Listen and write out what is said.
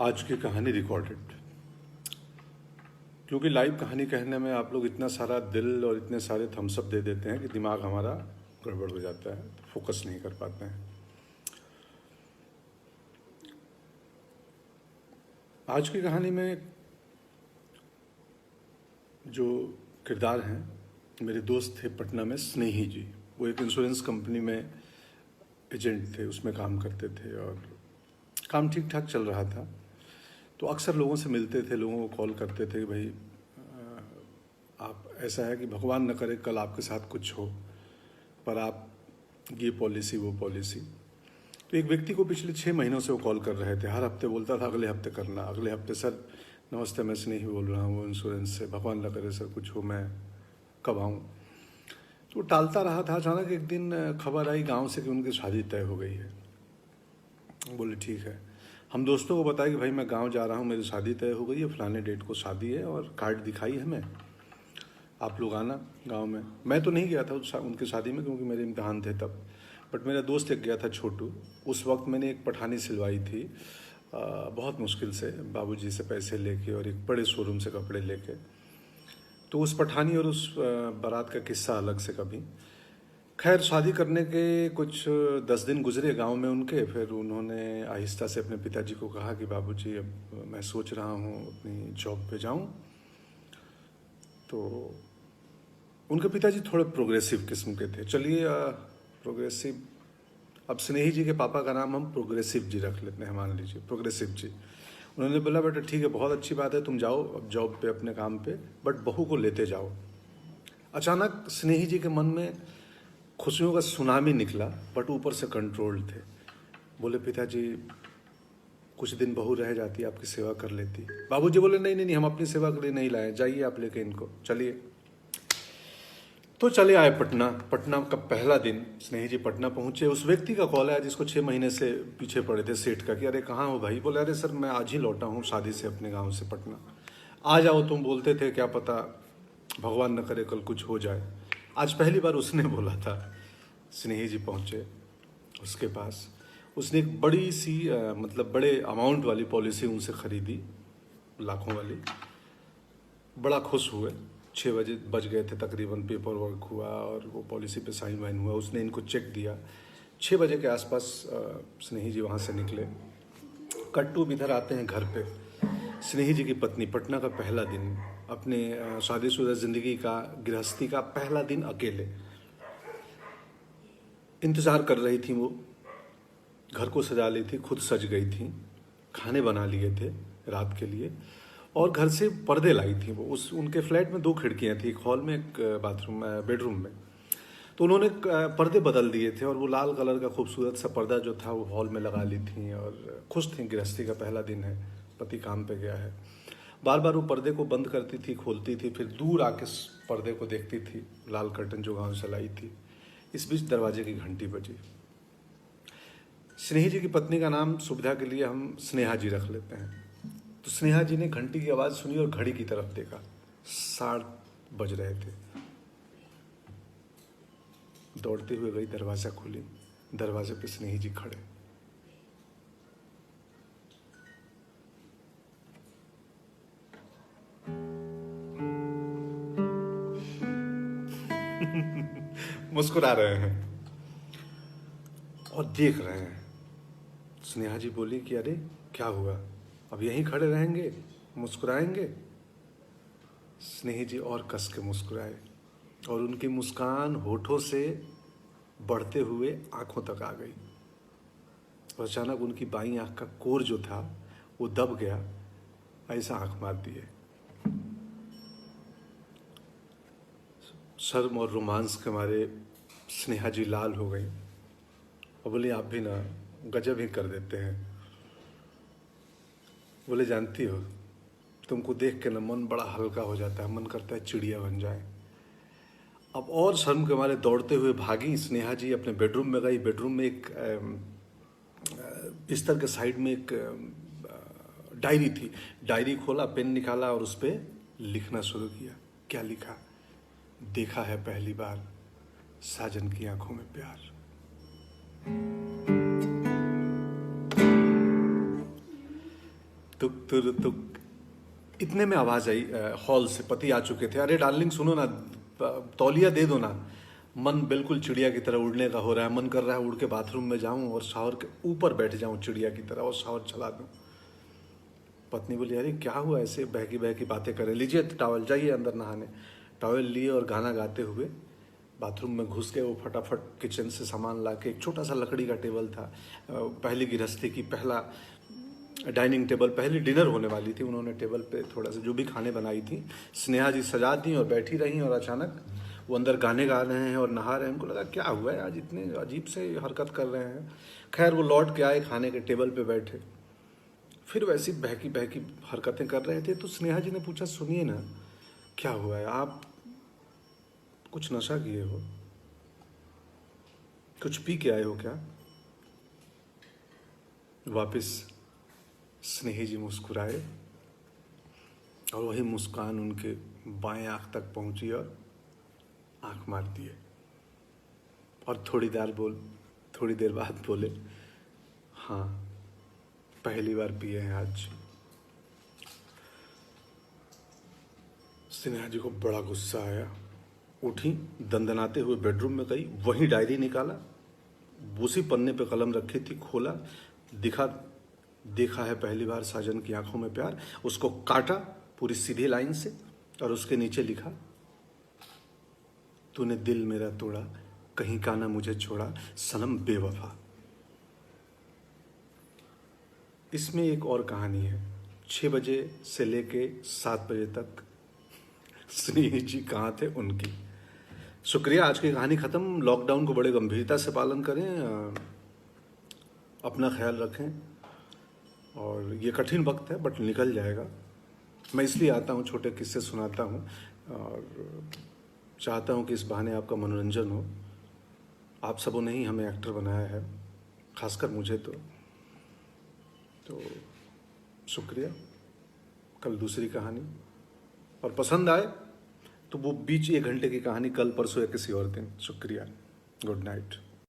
आज की कहानी रिकॉर्डेड, क्योंकि लाइव कहानी कहने में आप लोग इतना सारा दिल और इतने सारे थम्सअप दे देते हैं कि दिमाग हमारा गड़बड़ हो जाता है, फोकस नहीं कर पाते हैं। आज की कहानी में जो किरदार हैं, मेरे दोस्त थे पटना में स्नेही जी। वो एक इंश्योरेंस कंपनी में एजेंट थे, उसमें काम करते थे और काम ठीक ठाक चल रहा था। तो अक्सर लोगों से मिलते थे, लोगों को कॉल करते थे कि भाई आप, ऐसा है कि भगवान न करे कल आपके साथ कुछ हो, पर आप ये पॉलिसी वो पॉलिसी। तो एक व्यक्ति को पिछले 6 महीनों से वो कॉल कर रहे थे, हर हफ्ते बोलता था अगले हफ्ते करना, अगले हफ्ते सर नमस्ते मैं स्नेही बोल रहा हूँ इंश्योरेंस से, भगवान न करे सर कुछ हो, मैं कब आऊँ। तो टालता रहा था। अचानक एक दिन खबर आई गांव से कि उनकी शादी तय हो गई है। बोले ठीक है। हम दोस्तों को बताया कि भाई मैं गांव जा रहा हूँ, मेरी शादी तय हो गई है, फलाने डेट को शादी है और कार्ड दिखाई हमें, आप लोग आना गांव में। मैं तो नहीं गया था उनकी शादी में क्योंकि मेरे इम्तहान थे तब, बट मेरा दोस्त एक गया था छोटू। उस वक्त मैंने एक पठानी सिलवाई थी, बहुत मुश्किल से बाबूजी से पैसे लेके और एक बड़े शोरूम से कपड़े लेके। तो उस पठानी और उस बारात का किस्सा अलग से कभी। खैर शादी करने के कुछ 10 दिन गुजरे गांव में उनके। फिर उन्होंने आहिस्ता से अपने पिताजी को कहा कि बाबूजी अब मैं सोच रहा हूँ अपनी जॉब पे जाऊँ। तो उनके पिताजी थोड़े प्रोग्रेसिव किस्म के थे। चलिए प्रोग्रेसिव, अब स्नेही जी के पापा का नाम हम प्रोग्रेसिव जी रख लेते हैं, मान लीजिए प्रोग्रेसिव जी। उन्होंने बोला बेटा ठीक है, बहुत अच्छी बात है, तुम जाओ अब जॉब पे अपने काम पे, बट बहू को लेते जाओ। अचानक स्नेही जी के मन में खुशियों का सुनामी निकला, बट ऊपर से कंट्रोल थे। बोले पिताजी कुछ दिन बहू रह जाती, आपकी सेवा कर लेती। बाबूजी बोले नहीं नहीं नहीं, हम अपनी सेवा के लिए नहीं लाए, जाइए आप लेके इनको, चलिए। तो चले आए पटना। पटना का पहला दिन स्नेही जी पटना पहुंचे। उस व्यक्ति का कॉल आया जिसको 6 महीने से पीछे पड़े थे, सेठ का, कि अरे कहाँ हो भाई। बोले अरे सर मैं आज ही लौटा हूँ शादी से अपने गाँव से पटना, आ जाओ, तुम बोलते थे क्या पता भगवान न करे कल कुछ हो जाए। आज पहली बार उसने बोला था। स्नेही जी पहुँचे उसके पास। उसने एक बड़ी सी मतलब बड़े अमाउंट वाली पॉलिसी उनसे खरीदी, लाखों वाली। बड़ा खुश हुए। 6 बजे बज गए थे तकरीबन, पेपर वर्क हुआ और वो पॉलिसी पे साइन वाइन हुआ। उसने इनको चेक दिया। 6 बजे के आसपास स्नेही जी वहाँ से निकले। कट्टू इधर आते हैं घर पे। स्नेही जी की पत्नी, पटना का पहला दिन, अपने शादीशुदा ज़िंदगी का, गृहस्थी का पहला दिन अकेले। इंतज़ार कर रही थी वो, घर को सजा ली थी, खुद सज गई थी, खाने बना लिए थे रात के लिए, और घर से पर्दे लाई थी वो। उनके फ्लैट में 2 खिड़कियाँ थी, एक हॉल में एक बाथरूम बेडरूम में। तो उन्होंने पर्दे बदल दिए थे और वो लाल कलर का खूबसूरत सा पर्दा जो था वो हॉल में लगा ली थी और खुश थी। गृहस्थी का पहला दिन है, पति काम पे गया है। बार बार वो पर्दे को बंद करती थी, खोलती थी, फिर दूर आके पर्दे को देखती थी, लाल कर्टन जो गाँव से लाई थी। इस बीच दरवाजे की घंटी बजी। स्नेही जी की पत्नी का नाम सुविधा के लिए हम स्नेहा जी रख लेते हैं। तो स्नेहा जी ने घंटी की आवाज़ सुनी और घड़ी की तरफ देखा, 7:30 बज रहे थे। दौड़ते हुए गई, दरवाज़ा खुली, दरवाजे पे स्नेही जी खड़े। मुस्कुरा रहे हैं और देख रहे हैं। स्नेहा जी बोली कि अरे क्या हुआ, अब यहीं खड़े रहेंगे, मुस्कुराएंगे? स्नेही जी और कस के मुस्कुराए और उनकी मुस्कान होठों से बढ़ते हुए आंखों तक आ गई। और अचानक उनकी बाईं आंख का कोर जो था वो दब गया, ऐसा आंख मार दिए। शर्म और रोमांस के मारे स्नेहा जी लाल हो गई और बोले आप भी ना गजब ही कर देते हैं। बोले जानती हो, तुमको देख के ना मन बड़ा हल्का हो जाता है, मन करता है चिड़िया बन जाए। अब और शर्म के मारे दौड़ते हुए भागी स्नेहा जी, अपने बेडरूम में गई। बेडरूम में एक बिस्तर के साइड में एक डायरी थी। डायरी खोला, पेन निकाला और उस पर लिखना शुरू किया। क्या लिखा? देखा है पहली बार साजन की आंखों में प्यार। तुक तुर तुक, इतने में आवाज आई हॉल से। पति आ चुके थे। अरे डार्लिंग सुनो ना, तौलिया दे दो ना। मन बिल्कुल चिड़िया की तरह उड़ने का हो रहा है। मन कर रहा है उड़ के बाथरूम में जाऊं और शावर के ऊपर बैठ जाऊं चिड़िया की तरह और शावर चला दूं। पत्नी बोली अरे क्या हुआ, ऐसे बहकी बहकी बातें करें, लीजिए टॉवल, जाइए अंदर नहाने। टॉवल लिए और गाना गाते हुए बाथरूम में घुस गए। वो फटाफट किचन से सामान ला के, एक छोटा सा लकड़ी का टेबल था, पहली गृहस्थी की पहला डाइनिंग टेबल, पहली डिनर होने वाली थी। उन्होंने टेबल पे थोड़ा सा जो भी खाने बनाई थी स्नेहा जी सजा दी और बैठी रही। और अचानक वो अंदर गाने गा रहे हैं और नहा रहे हैं। उनको लगा क्या हुआ है आज, इतने अजीब से हरकत कर रहे हैं। खैर वो लौट के आए, खाने के टेबल पे बैठे, फिर वैसी बहकी बहकी हरकतें कर रहे थे। तो स्नेहा जी ने पूछा सुनिए ना, क्या हुआ है, आप कुछ नशा किए हो, कुछ पी के आए हो क्या? वापस स्नेही जी मुस्कुराए और वही मुस्कान उनके बाएं आंख तक पहुंची और आंख मार दिए। और थोड़ी देर बाद बोले हाँ पहली बार पिए हैं आज। स्नेहा जी को बड़ा गुस्सा आया। उठी, दंदनाते हुए बेडरूम में गई, वही डायरी निकाला, उसी पन्ने पे कलम रखी थी, खोला, देखा है पहली बार साजन की आंखों में प्यार। उसको काटा पूरी सीधी लाइन से और उसके नीचे लिखा तूने दिल मेरा तोड़ा, कहीं का ना मुझे छोड़ा, सनम बेवफा। इसमें एक और कहानी है। 6 बजे से लेके 7 बजे तक स्नेही जी कहाँ थे उनकी। शुक्रिया, आज की कहानी ख़त्म। लॉकडाउन को बड़े गंभीरता से पालन करें, अपना ख्याल रखें। और ये कठिन वक्त है बट निकल जाएगा। मैं इसलिए आता हूँ, छोटे किस्से सुनाता हूँ और चाहता हूँ कि इस बहाने आपका मनोरंजन हो। आप सबों ने ही हमें एक्टर बनाया है, खासकर मुझे तो शुक्रिया। कल दूसरी कहानी, और पसंद आए तो वो बीच 1 घंटे की कहानी कल परसों या किसी और दिन। शुक्रिया, गुड नाइट।